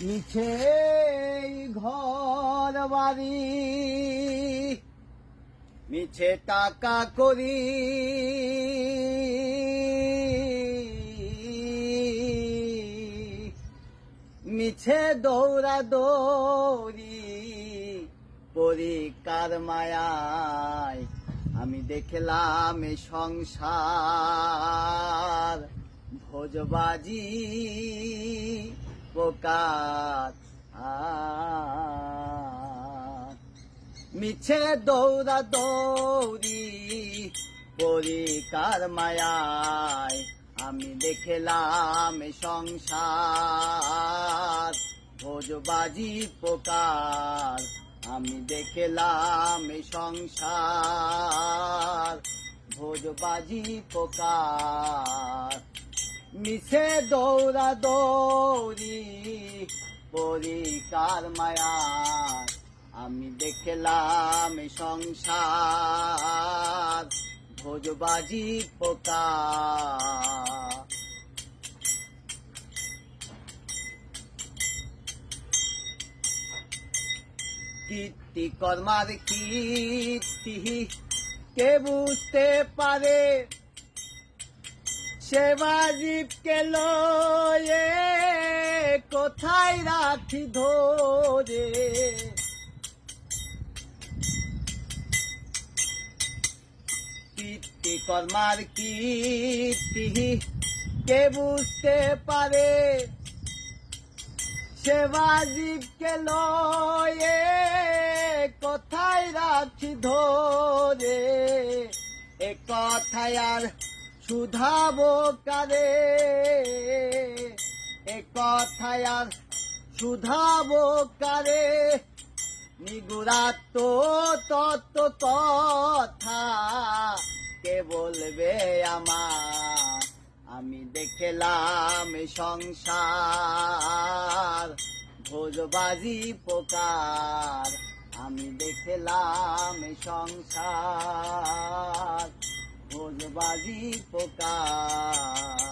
মিছে ঘর বাড়ি মিছে টাকা করি মিছে দৌড়া দৌড়ি পরিকার মায়ায় আমি দেখলাম এ সংসার ভোজবাজি পোকার মিছে দৌড়া দৌড়ি পরিকার মায়ায় আমি দেখলাম এ সংসার ভোজবাজি পোকার আমি দেখলাম এ সংসার ভোজবাজি পোকার মিছে দৌড়া দৌড়ি পরিকার মায়ার আমি দেখলাম এ সংসার ভোজবাজি পোকার কীর্তি কর্মার কীর্তি কে বুঝতে পারে সেবা জীবকে লয়ে কোথায় রাখি ধরে কীর্তি কর্মার কীর্তি কে বুঝতে পারে সেবা জীবকে লয়ে কোথায় রাখি ধরে এ কথায় আর শুধাবো কারে এ কথায় আর শুধাবো কারে নিগুড়াত্ম তত্ত্ব কথা কে বলবে আমার আমি দেখলাম এ সংসার ভোজবাজি পোকার আমি দেখলাম এ সংসার ভোজবাজি পোকার